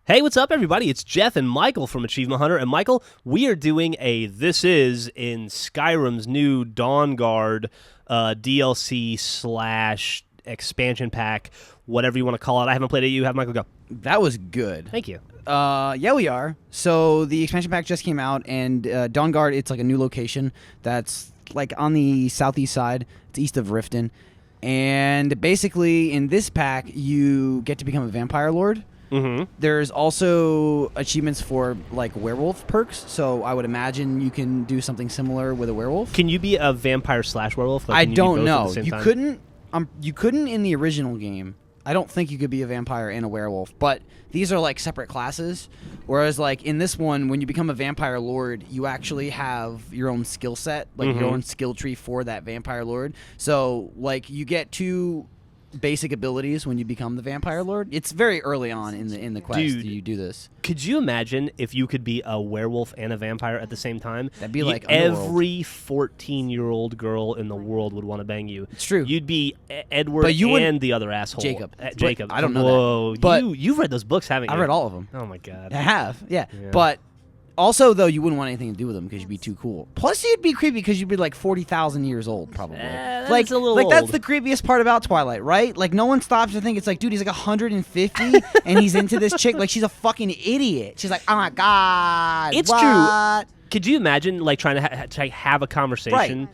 Hey, what's up, everybody? It's Jeff and Michael from Achievement Hunter. And Michael, we are doing a This Is in Skyrim's new Dawnguard DLC / expansion pack, whatever you want to call it. I haven't played it. You have, Michael, go. That was good. Thank you. Yeah, we are. So the expansion pack just came out, and Dawnguard, it's like a new location that's like on the southeast side. It's east of Riften. And basically, in this pack, you get to become a vampire lord. Mm-hmm. There's also achievements for like werewolf perks, so I would imagine you can do something similar with a werewolf. Can you be a vampire / werewolf? Like, I don't know. At the same You time? couldn't. You couldn't in the original game. I don't think you could be a vampire and a werewolf, but these are like separate classes. Whereas like in this one, when you become a vampire lord, you actually have your own skill set, like your own skill tree for that vampire lord. So like you get two basic abilities when you become the vampire lord. It's very early on in the quest. Dude, you do this. Could you imagine if you could be a werewolf and a vampire at the same time? That'd be like Underworld. Every 14-year-old girl in the world would want to bang you. It's true. You'd be Edward But you and the other asshole. Jacob. Jacob. I don't know Whoa. that. But you've read those books, haven't you? I read all of them. Oh my god. I have. Yeah. But also, though, you wouldn't want anything to do with them because you'd be too cool. Plus, you'd be creepy because you'd be like 40,000 years old, probably. That's like, a little like old. That's the creepiest part about Twilight, right? Like, no one stops to think it's like, dude, he's like 150 and he's into this chick. Like, she's a fucking idiot. She's like, oh my god. It's what? true. Could you imagine like trying to have a conversation?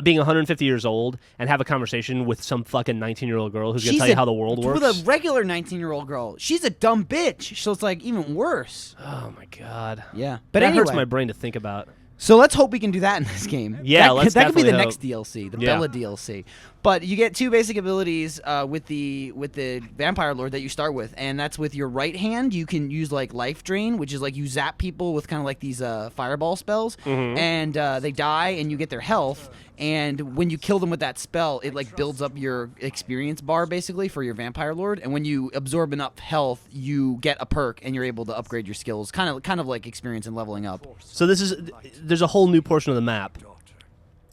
Being 150 years old and have a conversation with some fucking 19-year-old girl who's going to tell you how the world works? With a regular 19-year-old girl. She's a dumb bitch. So it's like even worse. Oh my god. Yeah. But that anyway, hurts my brain to think about. So let's hope we can do that in this game. Yeah, that could be the definitely next DLC, the Bella DLC. But you get two basic abilities with the Vampire Lord that you start with, and that's with your right hand. You can use like Life Drain, which is like you zap people with kind of like these fireball spells, and they die, and you get their health. And when you kill them with that spell, it like builds up your experience bar basically for your Vampire Lord. And when you absorb enough health, you get a perk, and you're able to upgrade your skills, kind of like experience and leveling up. So there's a whole new portion of the map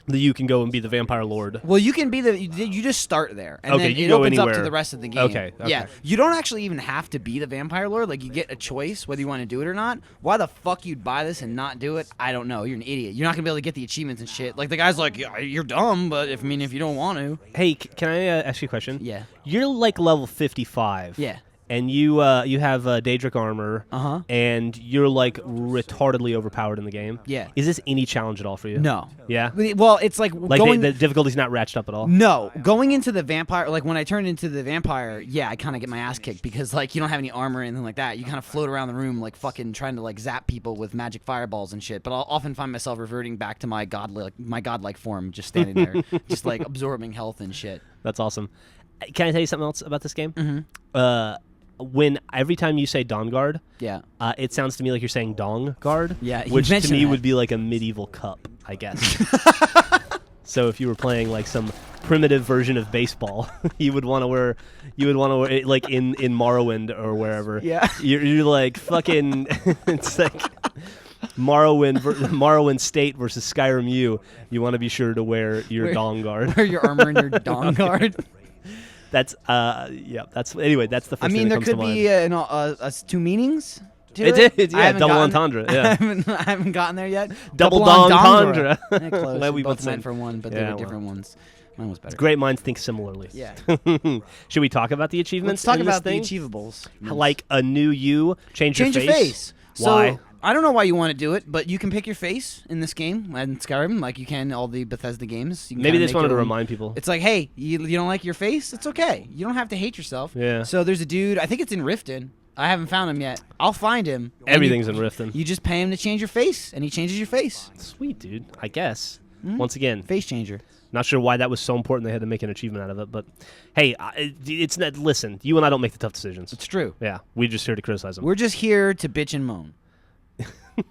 that you can go and be the Vampire Lord. Well, you can be you just start there, and then you it go opens anywhere. up to the rest of the game. Okay. Yeah, you don't actually even have to be the Vampire Lord. Like, you get a choice whether you want to do it or not. Why the fuck you'd buy this and not do it, I don't know. You're an idiot. You're not gonna be able to get the achievements and shit. Like, the guy's like, yeah, you're dumb, but if you don't want to. Hey, can I ask you a question? Yeah. You're like level 55. Yeah. And you have Daedric armor. And you're like retardedly overpowered in the game. Yeah. Is this any challenge at all for you? No. Yeah. Well, it's like going. The difficulty's not ratcheted up at all. No, going into the vampire, like when I turned into the vampire, yeah, I kind of get my ass kicked because like you don't have any armor or anything like that. You kind of float around the room like fucking trying to like zap people with magic fireballs and shit. But I'll often find myself reverting back to my godlike form, just standing there, just like absorbing health and shit. That's awesome. Can I tell you something else about this game? When every time you say Dawnguard, it sounds to me like you're saying Dawnguard, which to me would be like a medieval cup, I guess. So if you were playing like some primitive version of baseball, you would want to wear it, like in Morrowind or wherever. Yeah, you're like fucking. It's like Morrowind State versus Skyrim U. You want to be sure to wear your Dawnguard. Wear your armor and your Dawnguard. That's That's anyway. That's the first. I mean, thing there that could be two meanings. It did, yeah. Double entendre. Yeah, I haven't gotten there yet. Double entendre. Close. Glad we both meant for one, but they were different ones. Mine was better. Great minds think similarly. Yeah. Should we talk about the achievements? Let's talk in this about thing? the achievables. Like a new you, change your face. Why? So, I don't know why you want to do it, but you can pick your face in this game and Skyrim, like you can all the Bethesda games. You can Maybe they just wanted to remind people. It's like, hey, you don't like your face? It's okay. You don't have to hate yourself. Yeah. So there's a dude. I think it's in Riften. I haven't found him yet. I'll find him. Everything's in Riften. You just pay him to change your face, and he changes your face. Sweet, dude. I guess. Once again, face changer. Not sure why that was so important. They had to make an achievement out of it, but hey, it's not. Listen, you and I don't make the tough decisions. It's true. Yeah, we're just here to criticize them. We're just here to bitch and moan. All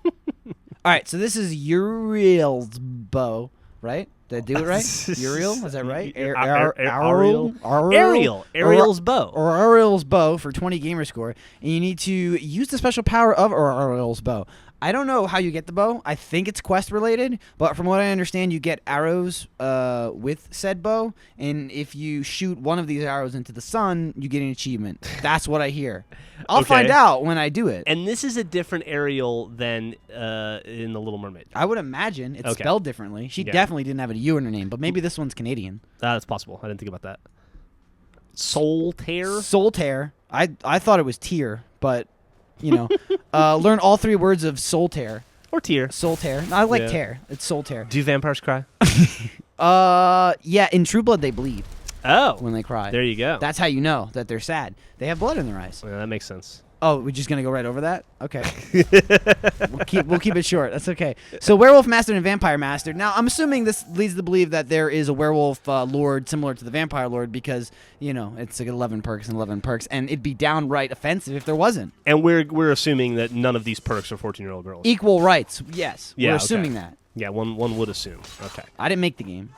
right, so this is Uriel's bow, right? Did I do it right? Uriel, is that right? Ariel's bow. Or Ariel's bow for 20 gamer score, and you need to use the special power of Ariel's bow. I don't know how you get the bow. I think it's quest related, but from what I understand, you get arrows with said bow, and if you shoot one of these arrows into the sun, you get an achievement. That's what I hear. I'll find out when I do it. And this is a different Ariel than in The Little Mermaid. I would imagine it's spelled differently. She definitely didn't have a U in her name, but maybe this one's Canadian. That's possible. I didn't think about that. Soul Tear? Soul Tear. I thought it was Tear, but... You know, learn all 3 words of Soul Tear. Or Tear. Soul Tear. No, I like Tear. It's Soul Tear. Do vampires cry? Yeah, in True Blood they bleed. Oh. When they cry. There you go. That's how you know that they're sad. They have blood in their eyes. Yeah, that makes sense. Oh, we're just gonna go right over that? Okay. we'll keep it short. That's okay. So Werewolf Mastered and Vampire Mastered. Now I'm assuming this leads to believe that there is a werewolf lord similar to the vampire lord because it's like 11 perks and 11 perks, and it'd be downright offensive if there wasn't. And we're assuming that none of these perks are 14-year-old girls. Equal rights. Yes. Yeah, we're assuming that. Yeah, one would assume. Okay. I didn't make the game.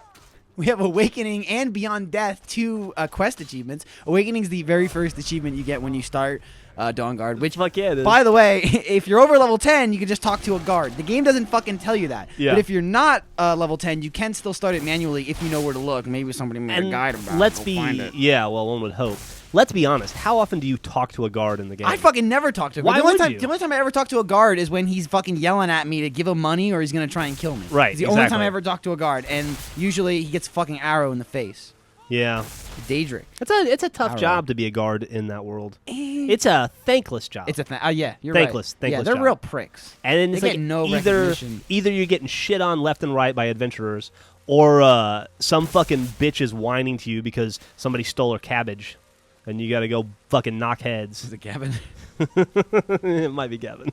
We have Awakening and Beyond Death, 2 quest achievements. Awakening is the very first achievement you get when you start Dawnguard, which, fuck yeah, it is. By the way, if you're over level 10, you can just talk to a guard. The game doesn't fucking tell you that. Yeah. But if you're not level 10, you can still start it manually if you know where to look. Maybe somebody made a guide about it. Yeah, well, one would hope. Let's be honest. How often do you talk to a guard in the game? I fucking never talk to a guard. Why would you? The only time I ever talk to a guard is when he's fucking yelling at me to give him money or he's going to try and kill me. Right, It's the only time I ever talk to a guard, and usually he gets a fucking arrow in the face. Yeah. Daedric. It's a tough job to be a guard in that world. It's a thankless job. It's a yeah, you're thankless, right. Thankless they're job. real pricks. And it's they like get no either you're getting shit on left and right by adventurers, or some fucking bitch is whining to you because somebody stole her cabbage, and you got to go fucking knock heads. Is it Gavin? It might be Gavin.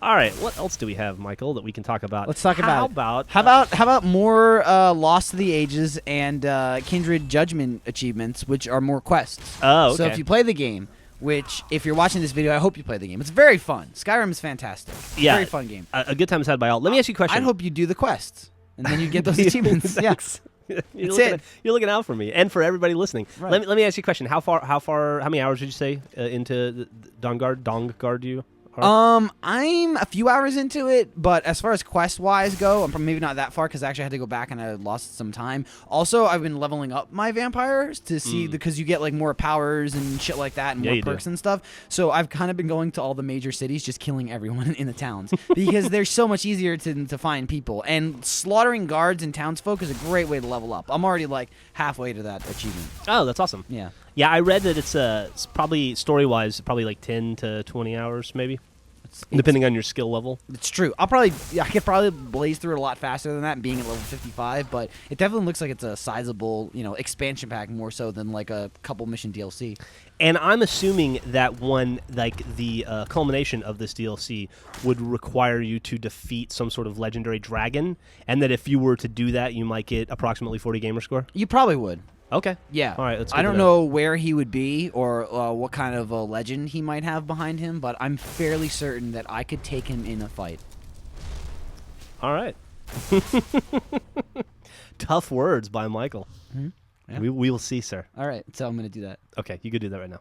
All right, what else do we have, Michael, that we can talk about? Let's talk about How about more Lost to the Ages and Kindred Judgment achievements, which are more quests. Oh, okay. So if you play the game, which if you're watching this video, I hope you play the game. It's very fun. Skyrim is fantastic. Yeah, very fun game. A good time is had by all. Let me ask you a question. I hope you do the quests, and then you get those achievements. Yeah. You're looking out for me and for everybody listening. Right. Let me ask you a question. How many hours did you say into Dawnguard you are? I'm a few hours into it, but as far as quest-wise go, I'm maybe not that far because I actually had to go back and I lost some time. Also, I've been leveling up my vampires to see because you get like more powers and shit like that and more perks and stuff. So I've kind of been going to all the major cities, just killing everyone in the towns because they're so much easier to find people. And slaughtering guards and townsfolk is a great way to level up. I'm already like halfway to that achievement. Oh, that's awesome. Yeah. Yeah, I read that it's probably story-wise probably like 10 to 20 hours maybe. Depending on your skill level. It's true. I could probably blaze through it a lot faster than that, being at level 55, but it definitely looks like it's a sizable, expansion pack more so than like a couple mission DLC. And I'm assuming that the culmination of this DLC would require you to defeat some sort of legendary dragon, and that if you were to do that, you might get approximately 40 gamer score? You probably would. Okay. Yeah. All right. Let's I don't know where he would be or what kind of a legend he might have behind him, but I'm fairly certain that I could take him in a fight. All right. Tough words by Michael. Mm-hmm. Yeah. We will see, sir. All right. So I'm going to do that. Okay. You could do that right now.